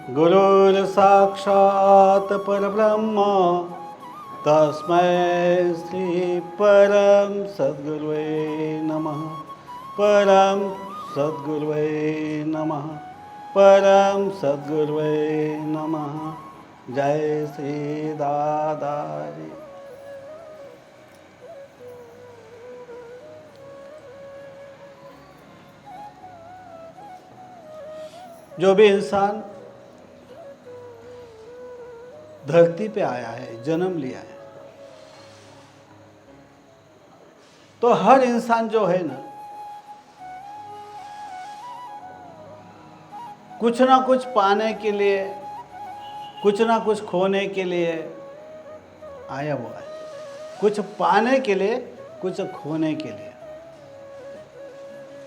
गुरुर्साक्षात् परब्रह्म तस्मै श्री परम सद्गुरुवे नमः। परम सद्गुरुवे नमः। परम सद्गुरुवे नमः। जय श्री दादाजी। जो भी इंसान धरती पे आया है, जन्म लिया है, तो हर इंसान जो है ना, कुछ ना कुछ पाने के लिए, कुछ ना कुछ खोने के लिए आया हुआ है। कुछ पाने के लिए, कुछ खोने के लिए।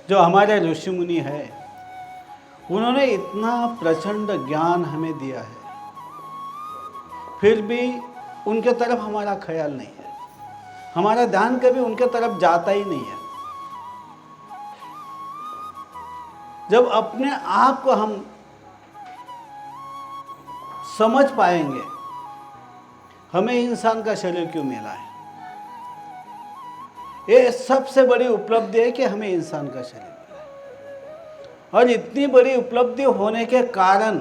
जो हमारे ऋषि मुनि है, उन्होंने इतना प्रचंड ज्ञान हमें दिया है, फिर भी उनके तरफ हमारा ख्याल नहीं है। हमारा ध्यान कभी उनके तरफ जाता ही नहीं है। जब अपने आप को हम समझ पाएंगे हमें इंसान का शरीर क्यों मिला है, ये सबसे बड़ी उपलब्धि है कि हमें इंसान का शरीर मिला है। और इतनी बड़ी उपलब्धि होने के कारण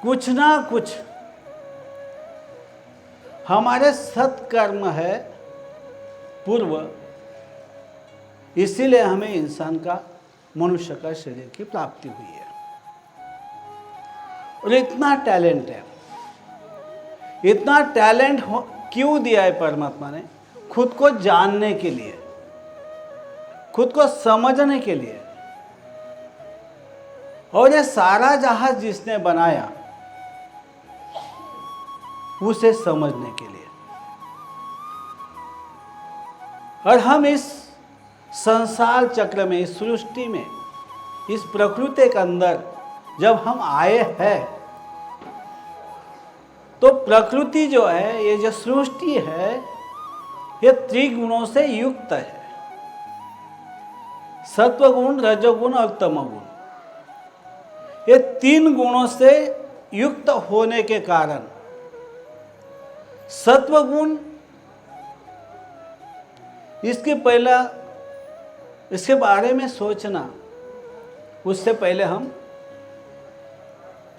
कुछ ना कुछ हमारे सत्कर्म है पूर्व, इसीलिए हमें इंसान का, मनुष्य का शरीर की प्राप्ति हुई है। और इतना टैलेंट है, इतना टैलेंट क्यों दिया है परमात्मा ने? खुद को जानने के लिए, खुद को समझने के लिए। और ये सारा जहाज जिसने बनाया, उसे समझने के लिए। और हम इस संसार चक्र में, इस सृष्टि में, इस प्रकृति के अंदर जब हम आए हैं, तो प्रकृति जो है, ये जो सृष्टि है, ये त्रिगुणों से युक्त है। सत्वगुण, रजोगुण और तमोगुण, ये तीन गुणों से युक्त होने के कारण सत्वगुण, इसके बारे में सोचना, उससे पहले हम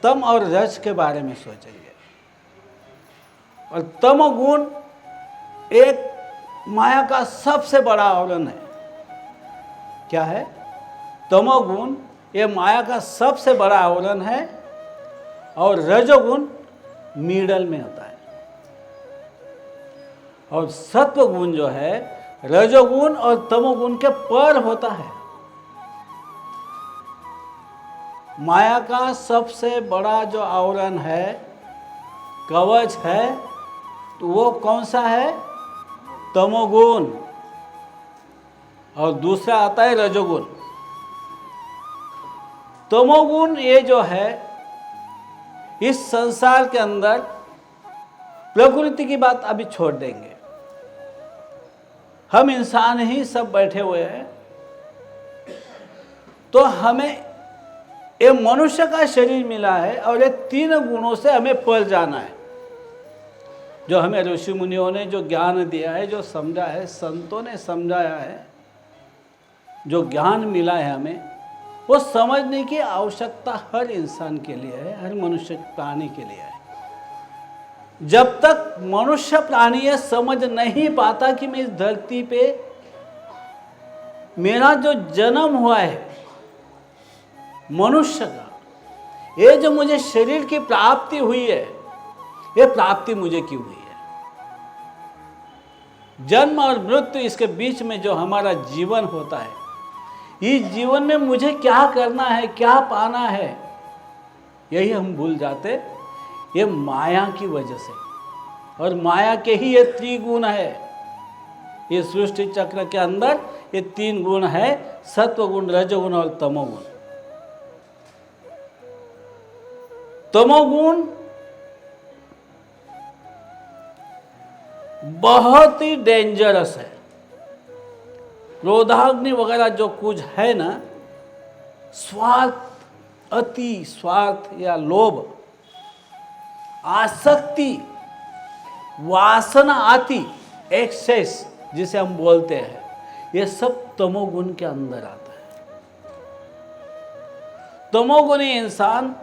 तम और रज के बारे में सोचेंगे। और तमोगुण एक माया का सबसे बड़ा आवरण है। क्या है? तमोगुण ये माया का सबसे बड़ा आवरण है। और रजोगुण मिडल में होता है। और सत्वगुण जो है, रजोगुण और तमोगुण के पर होता है। माया का सबसे बड़ा जो आवरण है, कवच है, तो वो कौन सा है? तमोगुण। और दूसरा आता है रजोगुण। तमोगुण ये जो है, इस संसार के अंदर, प्रकृति की बात अभी छोड़ देंगे, हम इंसान ही सब बैठे हुए हैं, तो हमें ये मनुष्य का शरीर मिला है और ये तीन गुणों से हमें पर जाना है। जो हमें ऋषि मुनियों ने जो ज्ञान दिया है, जो समझा है, संतों ने समझाया है, जो ज्ञान मिला है हमें, वो समझने की आवश्यकता हर इंसान के लिए है, हर मनुष्य प्राणी के लिए है। जब तक मनुष्य प्राणी ये समझ नहीं पाता कि मैं इस धरती पे, मेरा जो जन्म हुआ है मनुष्य का, ये जो मुझे शरीर की प्राप्ति हुई है, ये प्राप्ति मुझे क्यों हुई है? जन्म और मृत्यु, इसके बीच में जो हमारा जीवन होता है, इस जीवन में मुझे क्या करना है, क्या पाना है, यही हम भूल जाते। ये माया की वजह से, और माया के ही ये त्रिगुण है। ये सृष्टि चक्र के अंदर ये तीन गुण है, सत्वगुण, रजोगुण और तमोगुण। तमोगुण बहुत ही डेंजरस है। क्रोधाग्नि वगैरह जो कुछ है ना, स्वार्थ, अति स्वार्थ या लोभ, आसक्ति, वासना आती, एक्सेस जिसे हम बोलते हैं, ये सब तमोगुण के अंदर आता है। तमोगुणी इंसान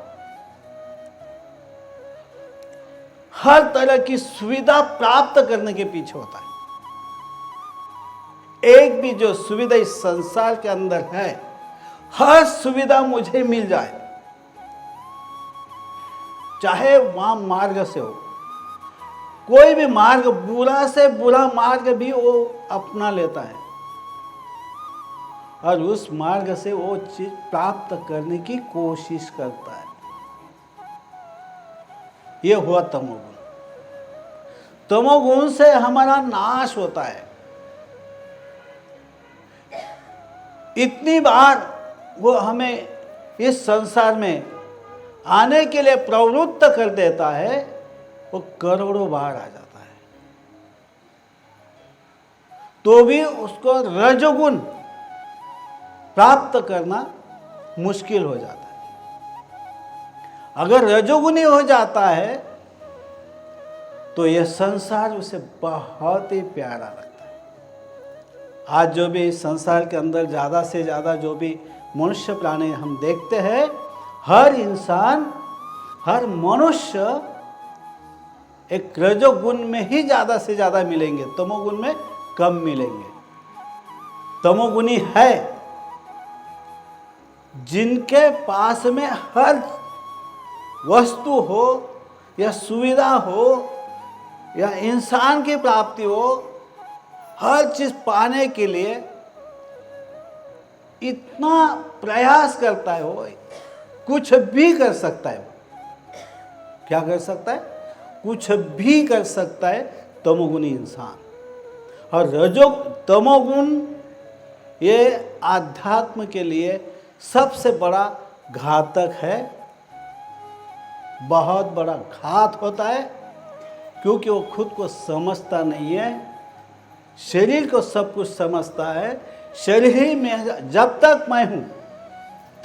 हर तरह की सुविधा प्राप्त करने के पीछे होता है। एक भी जो सुविधा इस संसार के अंदर है, हर सुविधा मुझे मिल जाए, चाहे वहां मार्ग से हो, कोई भी मार्ग, बुरा से बुरा मार्ग भी वो अपना लेता है और उस मार्ग से वो चीज प्राप्त करने की कोशिश करता है। ये हुआ तमोगुण। तमोगुण से हमारा नाश होता है। इतनी बार वो हमें इस संसार में आने के लिए प्रवृत्त कर देता है, वो करोड़ों बार आ जाता है, तो भी उसको रजोगुण प्राप्त करना मुश्किल हो जाता है। अगर रजोगुणी हो जाता है तो यह संसार उसे बहुत ही प्यारा लगता है। आज जो भी संसार के अंदर ज़्यादा से ज़्यादा जो भी मनुष्य प्राणी हम देखते हैं, हर इंसान, हर मनुष्य एक रजोगुण में ही ज़्यादा से ज़्यादा मिलेंगे, तमोगुण में कम मिलेंगे। तमोगुणी है जिनके पास में हर वस्तु हो या सुविधा हो या इंसान की प्राप्ति हो, हर चीज पाने के लिए इतना प्रयास करता है, वो कुछ भी कर सकता है। क्या कर सकता है? कुछ भी कर सकता है तमोगुणी इंसान। और तमोगुण ये आध्यात्म के लिए सबसे बड़ा घातक है, बहुत बड़ा घात होता है, क्योंकि वो खुद को समझता नहीं है, शरीर को सब कुछ समझता है। शरीर में जब तक मैं हूँ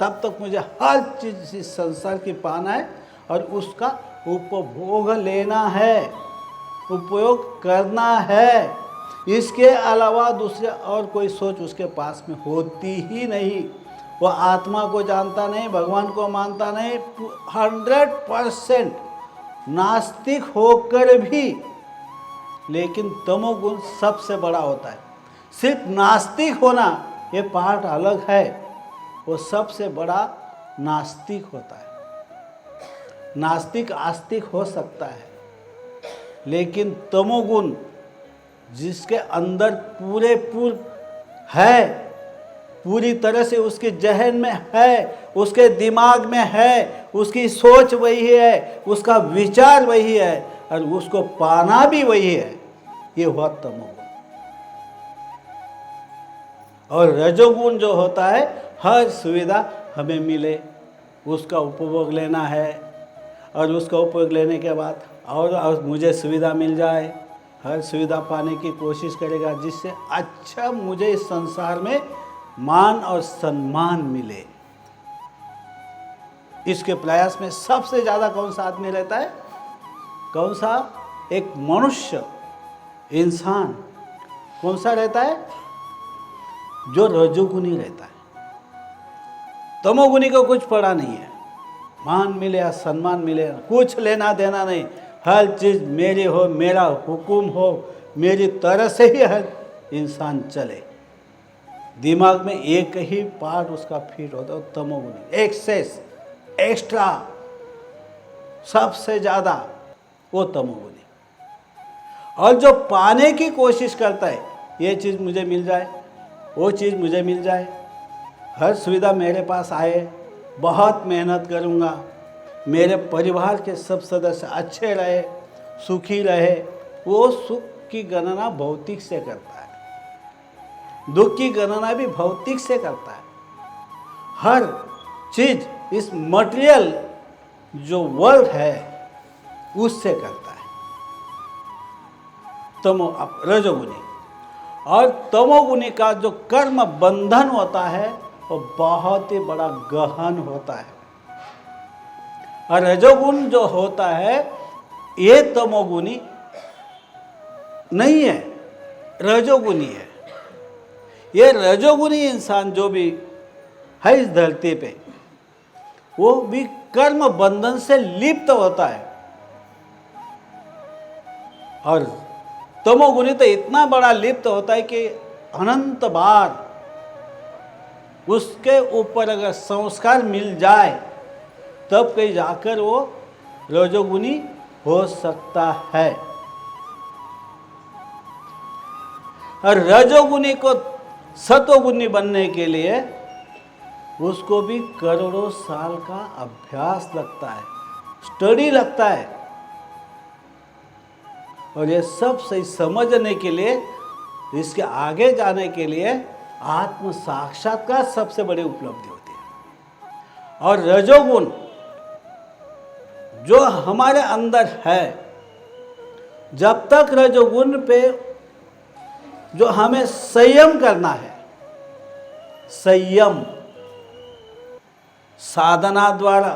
तब तक मुझे हर चीज़ इस संसार की पाना है और उसका उपभोग लेना है, उपयोग करना है। इसके अलावा दूसरे और कोई सोच उसके पास में होती ही नहीं। वह आत्मा को जानता नहीं, भगवान को मानता नहीं, 100% नास्तिक होकर भी, लेकिन तमोगुण सबसे बड़ा होता है। सिर्फ नास्तिक होना ये पार्ट अलग है, वो सबसे बड़ा नास्तिक होता है। नास्तिक आस्तिक हो सकता है, लेकिन तमोगुण जिसके अंदर पूरे है, पूरी तरह से उसके जहन में है, उसके दिमाग में है, उसकी सोच वही है, उसका विचार वही है और उसको पाना भी वही है, ये हुआ तमोगुण। और रजोगुण जो होता है, हर सुविधा हमें मिले, उसका उपभोग लेना है और उसका उपयोग लेने के बाद और मुझे सुविधा मिल जाए, हर सुविधा पाने की कोशिश करेगा जिससे अच्छा मुझे इस संसार में मान और सम्मान मिले। इसके प्रयास में सबसे ज़्यादा कौन सा आदमी रहता है? कौन सा? एक मनुष्य, इंसान कौन सा रहता है? जो रजोगुणी रहता है। तमोगुणी को कुछ पड़ा नहीं है, मान मिले या सम्मान मिले, कुछ लेना देना नहीं, हर चीज़ मेरी हो, मेरा हुक्म हो, मेरी तरह से ही हर इंसान चले। दिमाग में एक ही पार्ट उसका फिट होता है, तमोगुणी, एक्सेस, एक्स्ट्रा, सबसे ज़्यादा वो तमोगुणी। और जो पाने की कोशिश करता है, ये चीज़ मुझे मिल जाए, वो चीज़ मुझे मिल जाए, हर सुविधा मेरे पास आए, बहुत मेहनत करूँगा, मेरे परिवार के सब सदस्य अच्छे रहे, सुखी रहे, वो सुख की गणना भौतिक से करता है, दुख की गणना भी भौतिक से करता है। हर चीज़ इस मटेरियल जो वर्ल्ड है उससे करता है रजोगुणी। और तमोगुणी का जो कर्म बंधन होता है वो बहुत ही बड़ा गहन होता है। और रजोगुण जो होता है ये तमोगुणी नहीं है, रजोगुणी है। ये रजोगुणी इंसान जो भी है इस धरती पे, वो भी कर्म बंधन से लिप्त होता है। और तमोगुणी तो इतना बड़ा लिप्त होता है कि अनंत बार उसके ऊपर अगर संस्कार मिल जाए तब कहीं जाकर वो रजोगुणी हो सकता है। और रजोगुणी को सतोगुणी बनने के लिए उसको भी करोड़ों साल का अभ्यास लगता है, स्टडी लगता है। और ये सब सही समझने के लिए, इसके आगे जाने के लिए आत्म साक्षात्कार सबसे बड़ी उपलब्धि होती है। और रजोगुण जो हमारे अंदर है, जब तक रजोगुण पे जो हमें संयम करना है, संयम साधना द्वारा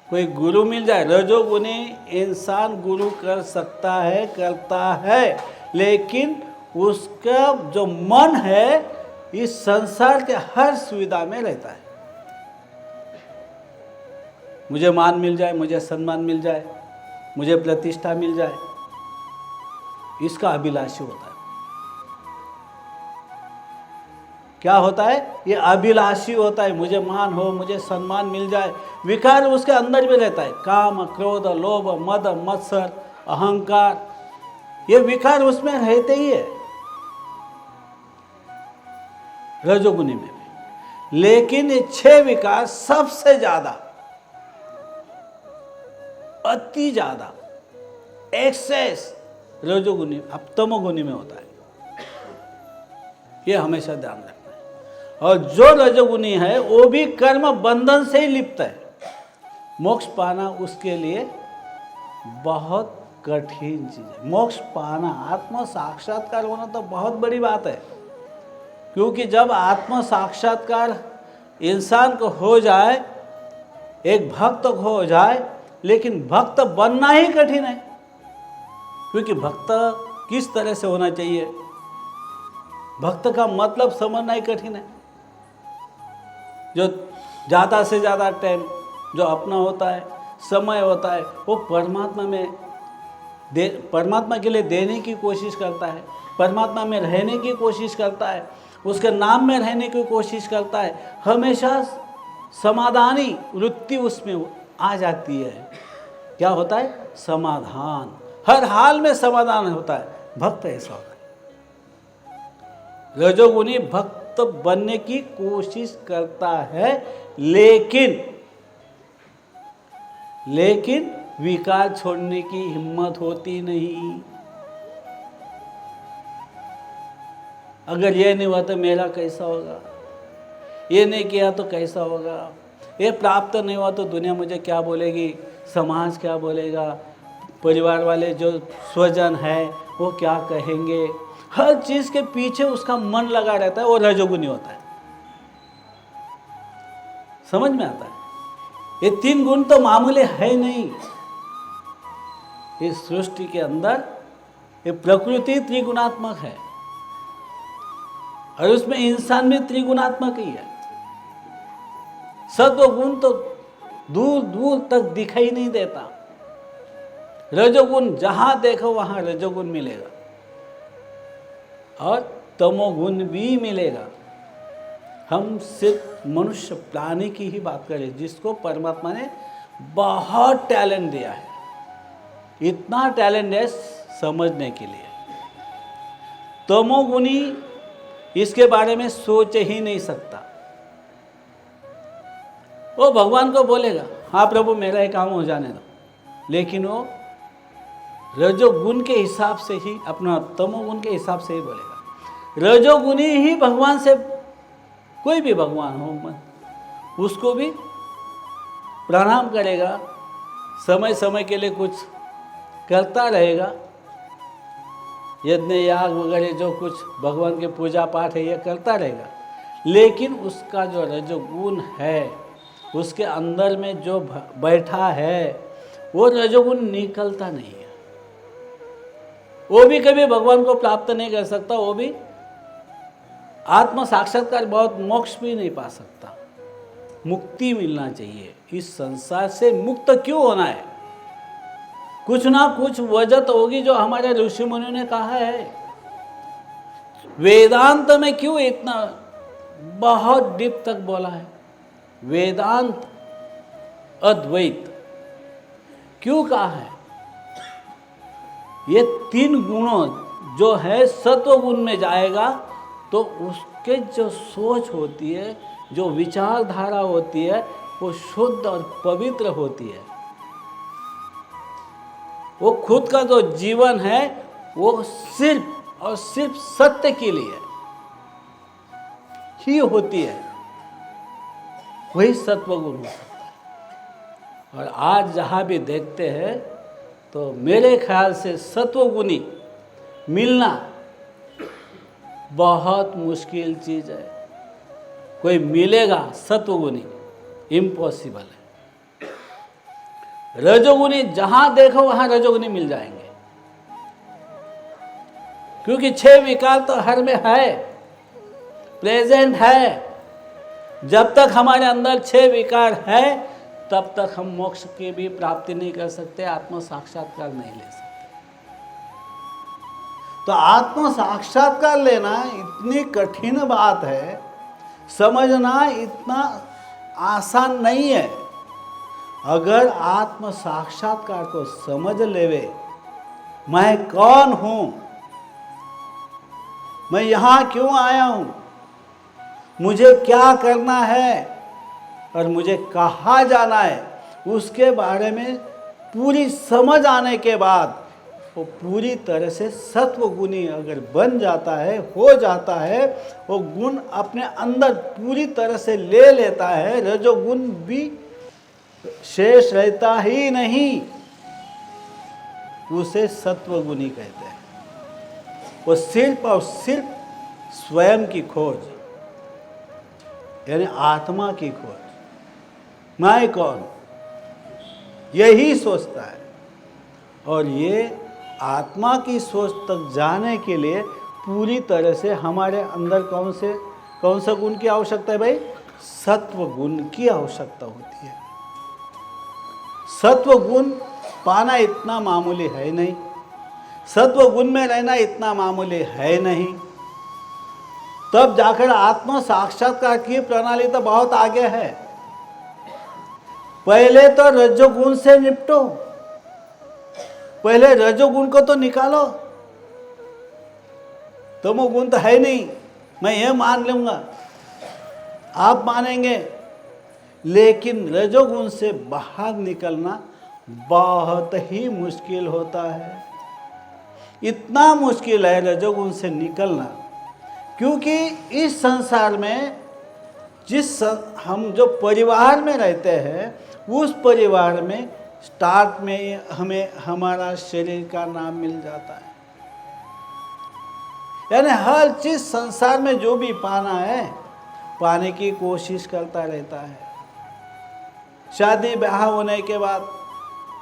कोई गुरु मिल जाए। रजोगुणी इंसान गुरु कर सकता है, करता है, लेकिन उसका जो मन है इस संसार के हर सुविधा में रहता है। मुझे मान मिल जाए, मुझे सम्मान मिल जाए, मुझे प्रतिष्ठा मिल जाए, इसका अभिलाषी होता है। क्या होता है? ये अभिलाषी होता है। मुझे मान हो, मुझे सम्मान मिल जाए। विकार उसके अंदर भी रहता है, काम, क्रोध, लोभ, मद, मत्सर, अहंकार, ये विकार उसमें रहते ही है रजोगुणी में भी। लेकिन ये 6 विकार सबसे ज्यादा, अति ज्यादा, एक्सेस रजोगुणी, अब तमोगुणी में होता है। ये हमेशा ध्यान रखना है। और जो रजोगुणी है वो भी कर्म बंधन से ही लिप्त है। मोक्ष पाना उसके लिए बहुत कठिन चीज है। मोक्ष पाना, आत्म साक्षात्कार होना तो बहुत बड़ी बात है। क्योंकि जब आत्म साक्षात्कार इंसान को हो जाए, एक भक्त को हो जाए, लेकिन भक्त बनना ही कठिन है। क्योंकि भक्त किस तरह से होना चाहिए, भक्त का मतलब समझना ही कठिन है। जो ज़्यादा से ज़्यादा टाइम जो अपना होता है, समय होता है, वो परमात्मा के लिए देने की कोशिश करता है, परमात्मा में रहने की कोशिश करता है, उसके नाम में रहने की कोशिश करता है। हमेशा समाधानी वृत्ति उसमें आ जाती है। क्या होता है? समाधान, हर हाल में समाधान होता है। भक्त ऐसा होता है। रजोगुणी भक्त बनने की कोशिश करता है, लेकिन विकार छोड़ने की हिम्मत होती नहीं। अगर ये नहीं हुआ तो मेरा कैसा होगा, ये नहीं किया तो कैसा होगा, ये प्राप्त नहीं हुआ तो दुनिया मुझे क्या बोलेगी, समाज क्या बोलेगा, परिवार वाले जो स्वजन है वो क्या कहेंगे। हर चीज के पीछे उसका मन लगा रहता है। वो रजोगुणी होता है। समझ में आता है? ये 3 गुण तो मामूली है नहीं। इस सृष्टि के अंदर ये प्रकृति त्रिगुणात्मक है और उसमें इंसान भी त्रिगुणात्मक ही है। सत्वगुण तो दूर दूर तक दिखाई नहीं देता। रजोगुण जहां देखो वहां रजोगुण मिलेगा और तमोगुण भी मिलेगा। हम सिर्फ मनुष्य प्राणी की ही बात करें, जिसको परमात्मा ने बहुत टैलेंट दिया है। इतना टैलेंट है समझने के लिए। तमोगुणी इसके बारे में सोच ही नहीं सकता। वो भगवान को बोलेगा, हाँ प्रभु मेरा ये काम हो जाने दो, लेकिन वो रजोगुण के हिसाब से ही, अपना तमोगुण के हिसाब से ही बोलेगा। रजोगुणी ही भगवान से, कोई भी भगवान हो, उसको भी प्रणाम करेगा, समय समय के लिए कुछ करता रहेगा, यज्ञ याग वगैरह जो कुछ भगवान के पूजा पाठ है ये करता रहेगा। लेकिन उसका जो रजोगुण है, उसके अंदर में जो बैठा है, वो रजोगुण निकलता नहीं है। वो भी कभी भगवान को प्राप्त नहीं कर सकता, वो भी आत्म साक्षात्कार, बहुत मोक्ष भी नहीं पा सकता। मुक्ति मिलना चाहिए। इस संसार से मुक्त क्यों होना है? कुछ ना कुछ वजह तो होगी, जो हमारे ऋषि मुनियों ने कहा है। वेदांत में क्यों इतना बहुत डीप तक बोला है? वेदांत अद्वैत क्यों कहा है? ये 3 गुणों जो है सत्व गुण में जाएगा तो उसके जो सोच होती है, जो विचारधारा होती है, वो शुद्ध और पवित्र होती है। वो खुद का जो जीवन है वो सिर्फ और सिर्फ सत्य के लिए ही होती है। वही सत्वगुण हो सकता है। और आज जहाँ भी देखते हैं तो मेरे ख्याल से सत्वगुणी मिलना बहुत मुश्किल चीज़ है। कोई मिलेगा सत्वगुणी, इम्पॉसिबल है। रजोगुणी जहां देखो वहां रजोगुणी मिल जाएंगे, क्योंकि 6 विकार तो हर में है, प्रेजेंट है। जब तक हमारे अंदर 6 विकार है तब तक हम मोक्ष की भी प्राप्ति नहीं कर सकते, आत्म साक्षात्कार नहीं ले सकते। तो आत्म साक्षात्कार लेना इतनी कठिन बात है, समझना इतना आसान नहीं है। अगर आत्म साक्षात्कार को समझ लेवे, मैं कौन हूं, मैं यहां क्यों आया हूं, मुझे क्या करना है और मुझे कहाँ जाना है, उसके बारे में पूरी समझ आने के बाद वो पूरी तरह से सत्वगुणी अगर बन जाता है, हो जाता है, वो गुण अपने अंदर पूरी तरह से ले लेता है, रजोगुण भी शेष रहता ही नहीं, उसे सत्वगुणी कहते हैं। वो सिर्फ और सिर्फ स्वयं की खोज, यानी आत्मा की खोज, मैं कौन, यही सोचता है। और ये आत्मा की सोच तक जाने के लिए पूरी तरह से हमारे अंदर कौन सा गुण की आवश्यकता है भाई? सत्व गुण की आवश्यकता होती है। सत्व गुण पाना इतना मामूली है नहीं, सत्व गुण में रहना इतना मामूली है नहीं। तब जाकर आत्म साक्षात्कार की प्रणाली तो बहुत आगे है। पहले तो रजोगुण से निपटो, पहले रजोगुण को तो निकालो। तमोगुण तो है नहीं, मैं ये मान लूंगा, आप मानेंगे, लेकिन रजोगुण से बाहर निकलना बहुत ही मुश्किल होता है। इतना मुश्किल है रजोगुण से निकलना, क्योंकि इस संसार में हम जो परिवार में रहते हैं, उस परिवार में स्टार्ट में हमें हमारा शरीर का नाम मिल जाता है। यानी हर चीज संसार में जो भी पाना है, पाने की कोशिश करता रहता है। शादी ब्याह होने के बाद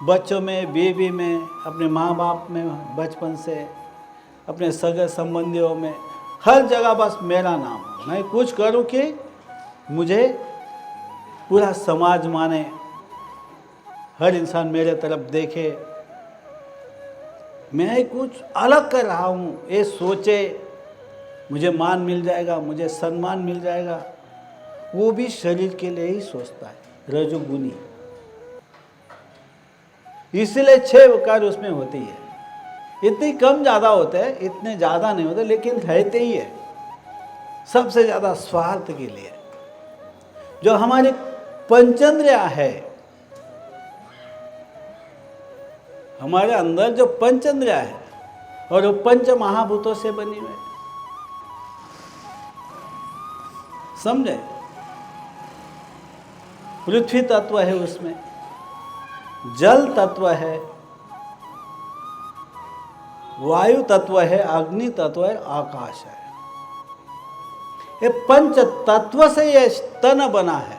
बच्चों में, बीवी में, अपने माँ बाप में, बचपन से अपने सगे संबंधियों में, हर जगह बस मेरा नाम हो, मैं कुछ करूँ कि मुझे पूरा समाज माने, हर इंसान मेरे तरफ देखे, मैं कुछ अलग कर रहा हूँ, ये सोचे, मुझे मान मिल जाएगा, मुझे सम्मान मिल जाएगा। वो भी शरीर के लिए ही सोचता है, रजोगुणी। इसलिए 6 विकार उसमें होती है। इतनी कम ज़्यादा होते हैं, इतने ज़्यादा नहीं होते, लेकिन रहते ही है। सबसे ज़्यादा स्वार्थ के लिए जो हमारे पंचेंद्रिया है, हमारे अंदर जो पंचेंद्रिया है, और वो पंच महाभूतों से बनी हुई, समझे? पृथ्वी तत्व है, उसमें जल तत्व है, वायु तत्व है, अग्नि तत्व है, आकाश है। ये पंच तत्व से ये तन बना है।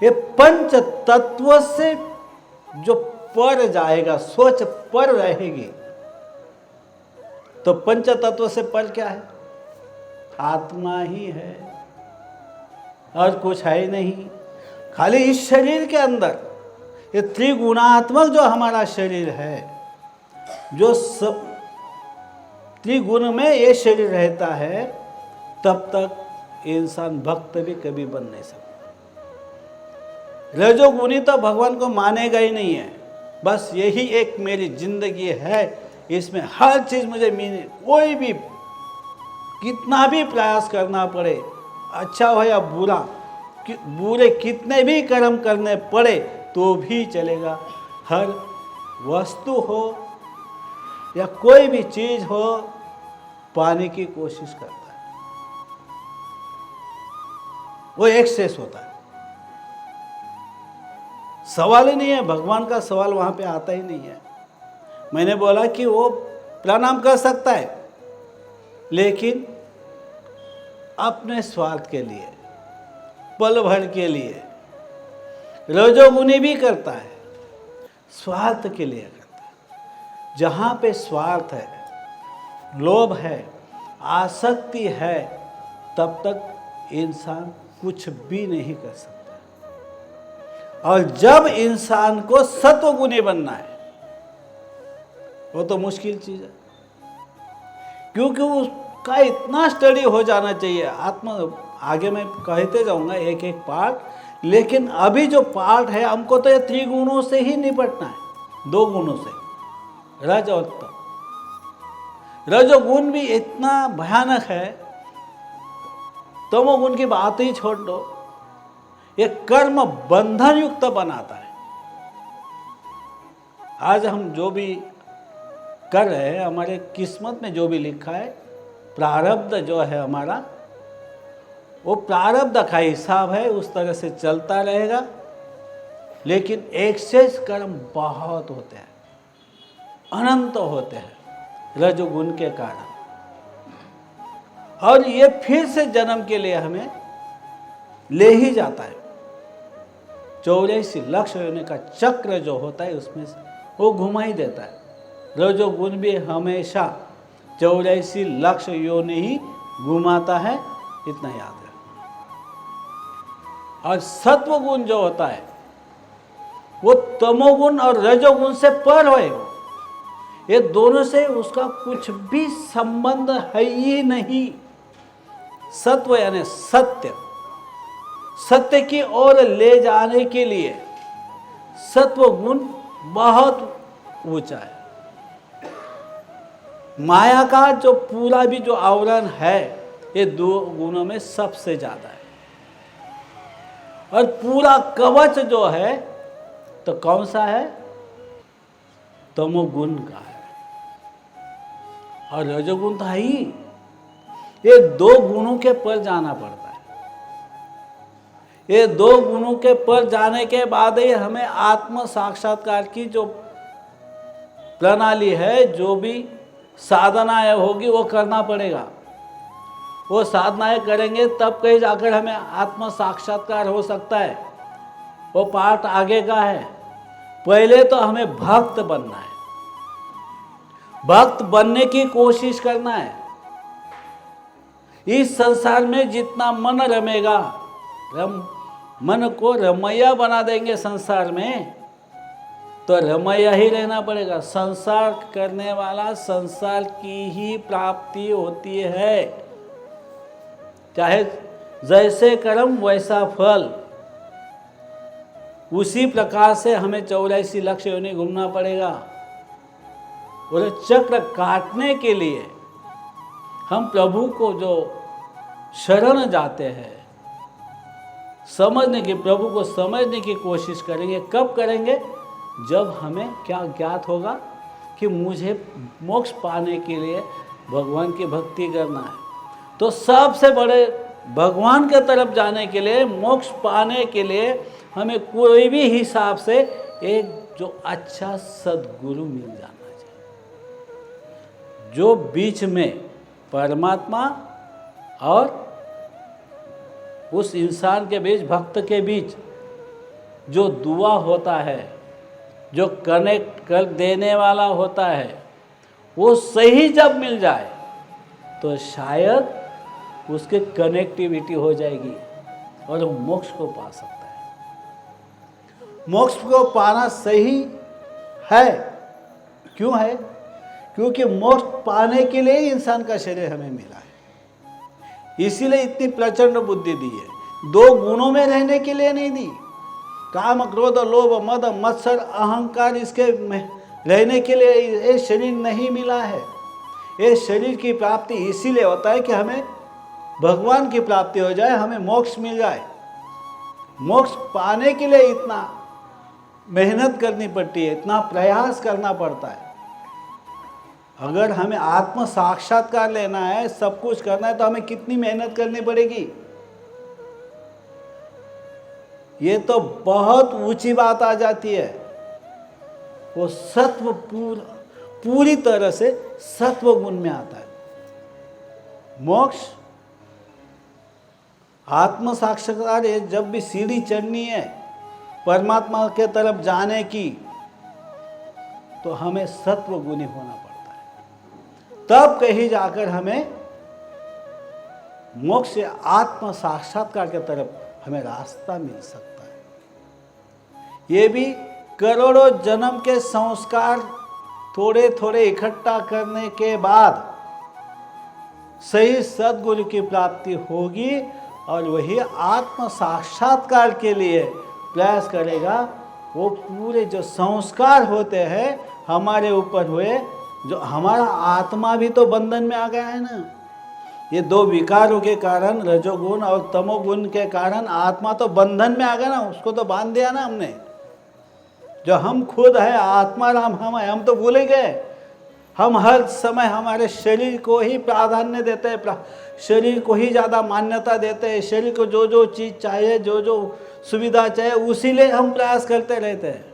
ये पंच तत्व से जो पर जाएगा, सोच पर रहेगी, तो पंच तत्व से पर क्या है? आत्मा ही है और कुछ है ही नहीं। खाली इस शरीर के अंदर ये त्रिगुणात्मक जो हमारा शरीर है, जो सब त्रिगुण में ये शरीर रहता है, तब तक इंसान भक्त भी कभी बन नहीं सकता। रजोगुणी तो भगवान को मानेगा ही नहीं है। बस यही एक मेरी जिंदगी है, इसमें हर चीज मुझे मिले, कोई भी कितना भी प्रयास करना पड़े, अच्छा हो या बुरा, बुरे कितने भी कर्म करने पड़े तो भी चलेगा। हर वस्तु हो या कोई भी चीज हो, पाने की कोशिश करता है, वो एक्सेस होता है। सवाल ही नहीं है, भगवान का सवाल वहां पे आता ही नहीं है। मैंने बोला कि वो प्रणाम कर सकता है, लेकिन अपने स्वार्थ के लिए, पल भर के लिए। रजोगुणी भी करता है, स्वार्थ के लिए करता है। जहाँ पे स्वार्थ है, लोभ है, आसक्ति है, तब तक इंसान कुछ भी नहीं कर सकता। और जब इंसान को सत्वगुणी बनना है, वो तो मुश्किल चीज है, क्योंकि उसका इतना स्टडी हो जाना चाहिए। आत्मा आगे मैं कहते जाऊंगा एक एक पार्ट, लेकिन अभी जो पार्ट है, हमको तो ये त्रिगुणों से ही निपटना है, दो गुणों से, रज और तम। रजोगुण भी इतना भयानक है, तमोगुण की बात ही छोड़ दो, ये कर्म बंधन युक्त बनाता है। आज हम जो भी कर रहे हैं, हमारे किस्मत में जो भी लिखा है, प्रारब्ध जो है हमारा, वो प्रारब्ध का हिसाब है, उस तरह से चलता रहेगा। लेकिन एक्सेस कर्म बहुत होते हैं, अनंत होते हैं रजोगुण के कारण, और ये फिर से जन्म के लिए हमें ले ही जाता है। 84 लक्ष्य योनि का चक्र जो होता है, उसमें से वो घुमा ही देता है। रजोगुण भी हमेशा 84 लक्ष्य योनि ही घुमाता है, इतना याद है। और सत्वगुण जो होता है, वो तमोगुण और रजोगुण से पर होएगा। ये दोनों से उसका कुछ भी संबंध है ही नहीं। सत्व यानी सत्य, सत्य की ओर ले जाने के लिए सत्व गुण बहुत ऊंचा है। माया का जो पूरा भी जो आवरण है, ये दो गुणों में सबसे ज्यादा है। और पूरा कवच जो है, तो कौन सा है? तमोगुण का है, और रजोगुण तो है ही। ये दो गुणों के पर जाना पड़ता है। ये दो गुणों के पर जाने के बाद ही हमें आत्म साक्षात्कार की जो प्रणाली है, जो भी साधनाएं होगी, वो करना पड़ेगा। वो साधनाएं करेंगे तब कहीं जाकर हमें आत्म साक्षात्कार हो सकता है। वो पार्ट आगे का है। पहले तो हमें भक्त बनना है, भक्त बनने की कोशिश करना है। इस संसार में जितना मन रमेगा, मन को रमैया बना देंगे संसार में, तो रमैया ही रहना पड़ेगा। संसार करने वाला संसार की ही प्राप्ति होती है। चाहे जैसे कर्म वैसा फल, उसी प्रकार से हमें 84 लक्ष्य योनि घूमना पड़ेगा। बोले चक्र काटने के लिए हम प्रभु को जो शरण जाते हैं, समझने की, प्रभु को समझने की कोशिश करेंगे। कब करेंगे? जब हमें क्या ज्ञात होगा कि मुझे मोक्ष पाने के लिए भगवान की भक्ति करना है। तो सबसे बड़े भगवान के तरफ जाने के लिए, मोक्ष पाने के लिए हमें कोई भी हिसाब से एक जो अच्छा सद्गुरु मिल जाना चाहिए, जो बीच में परमात्मा और उस इंसान के बीच, भक्त के बीच जो दुआ होता है, जो कनेक्ट कर देने वाला होता है, वो सही जब मिल जाए तो शायद उसके कनेक्टिविटी हो जाएगी और वो मोक्ष को पा सकता है। मोक्ष को पाना सही है। क्यों है? क्योंकि मोक्ष पाने के लिए ही इंसान का शरीर हमें मिला है। इसीलिए इतनी प्रचंड बुद्धि दी है। दो गुणों में रहने के लिए नहीं दी। काम, क्रोध, लोभ, मद, मत्सर, अहंकार, इसके में रहने के लिए ये शरीर नहीं मिला है। ये शरीर की प्राप्ति इसीलिए होता है कि हमें भगवान की प्राप्ति हो जाए, हमें मोक्ष मिल जाए। मोक्ष पाने के लिए इतना मेहनत करनी पड़ती है, इतना प्रयास करना पड़ता है। अगर हमें आत्म साक्षात्कार लेना है, सब कुछ करना है, तो हमें कितनी मेहनत करनी पड़ेगी। ये तो बहुत ऊंची बात आ जाती है। वो सत्व पूरी तरह से सत्व गुण में आता है। मोक्ष, आत्म साक्षात्कार, जब भी सीढ़ी चढ़नी है परमात्मा के तरफ जाने की, तो हमें सत्व गुणी होना पड़ता है। तब कहीं जाकर हमें मोक्ष से आत्म साक्षात्कार के तरफ हमें रास्ता मिल सकता है। ये भी करोड़ों जन्म के संस्कार थोड़े थोड़े इकट्ठा करने के बाद सही सद्गुरु की प्राप्ति होगी और वही आत्म साक्षात्कार के लिए प्रयास करेगा। वो पूरे जो संस्कार होते हैं हमारे ऊपर हुए, जो हमारा आत्मा भी तो बंधन में आ गया है ना। ये दो विकारों के कारण, रजोगुण और तमोगुण के कारण आत्मा तो बंधन में आ गया ना, उसको तो बांध दिया ना हमने। जो हम खुद है, आत्मा राम हम है, हम तो भूल ही गए। हम हर समय हमारे शरीर को ही प्राधान्य देते हैं, शरीर को ही ज़्यादा मान्यता देते हैं। शरीर को जो जो चीज़ चाहिए, जो जो सुविधा चाहिए, उसी लिए हम प्रयास करते रहते हैं।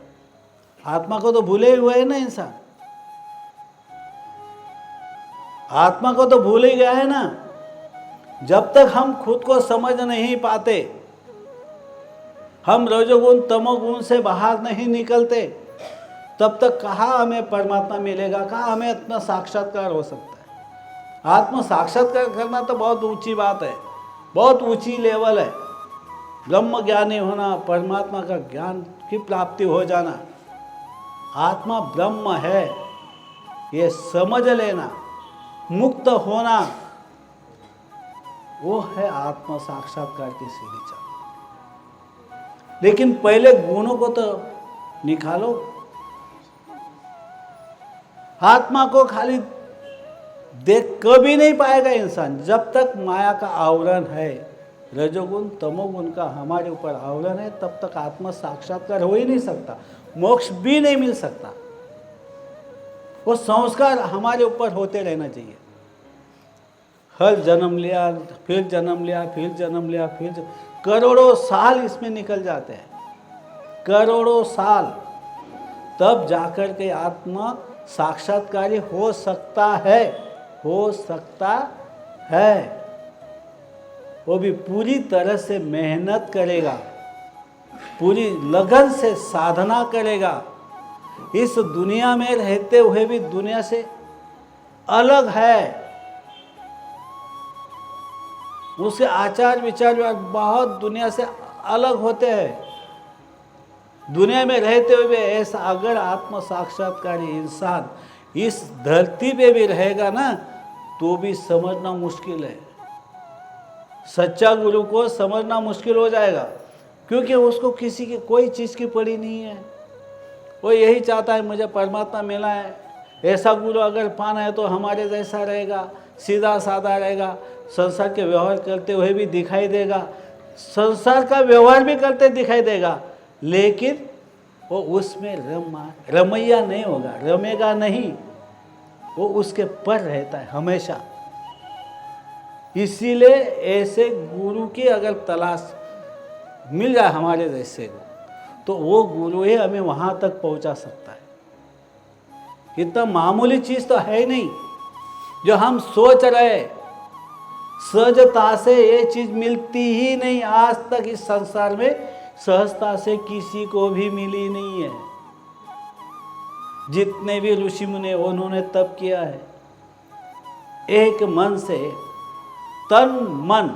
आत्मा को तो भूले हुए है ना इंसान, आत्मा को तो भूल ही गया है ना। जब तक हम खुद को समझ नहीं पाते, हम रजोगुण तमोगुण से बाहर नहीं निकलते, तब तक कहाँ हमें परमात्मा मिलेगा, कहाँ हमें इतना साक्षात्कार हो सकता है। आत्म साक्षात्कार करना तो बहुत ऊंची बात है, बहुत ऊंची लेवल है। ब्रह्म ज्ञानी होना, परमात्मा का ज्ञान की प्राप्ति हो जाना, आत्मा ब्रह्म है ये समझ लेना, मुक्त होना, वो है आत्म साक्षात्कार की सीढ़ी चढ़ना। लेकिन पहले गुणों को तो निकालो। आत्मा को खाली देख कभी नहीं पाएगा इंसान जब तक माया का आवरण है, रजोगुण तमोगुण का हमारे ऊपर आवरण है, तब तक आत्म साक्षात्कार हो ही नहीं सकता, मोक्ष भी नहीं मिल सकता। वो संस्कार हमारे ऊपर होते रहना चाहिए। हर जन्म लिया, फिर जन्म लिया, फिर जन्म लिया, फिर करोड़ों साल इसमें निकल जाते हैं, करोड़ों साल, तब जाकर के आत्मा साक्षात्कारी हो सकता है, हो सकता है। वो भी पूरी तरह से मेहनत करेगा, पूरी लगन से साधना करेगा। इस दुनिया में रहते हुए भी दुनिया से अलग है, उसके आचार विचार बहुत दुनिया से अलग होते हैं। दुनिया में रहते हुए भी ऐसा अगर आत्म साक्षात्कारी इंसान इस धरती पे भी रहेगा ना, तो भी समझना मुश्किल है। सच्चा गुरु को समझना मुश्किल हो जाएगा, क्योंकि उसको किसी की कोई चीज़ की पड़ी नहीं है। वो यही चाहता है मुझे परमात्मा मिला है, ऐसा गुरु अगर पाना है तो हमारे जैसा रहेगा, सीधा साधा रहेगा, संसार के व्यवहार करते हुए भी दिखाई देगा, संसार का व्यवहार भी करते दिखाई देगा, लेकिन वो उसमें रमैया नहीं होगा, रमेगा नहीं, वो उसके पर रहता है हमेशा। इसीलिए ऐसे गुरु की अगर तलाश मिल जाए हमारे जैसे को, तो वो गुरु ही हमें वहाँ तक पहुँचा सकता है। इतना मामूली चीज़ तो है ही नहीं जो हम सोच रहे। सहजता से ये चीज मिलती ही नहीं। आज तक इस संसार में सहजता से किसी को भी मिली नहीं है। जितने भी ऋषि मुनि उन्होंने तप किया है, एक मन से तन मन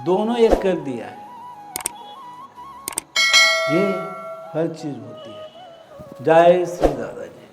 दोनों एक कर दिया है। ये हर चीज होती है। जय श्री दादा जी।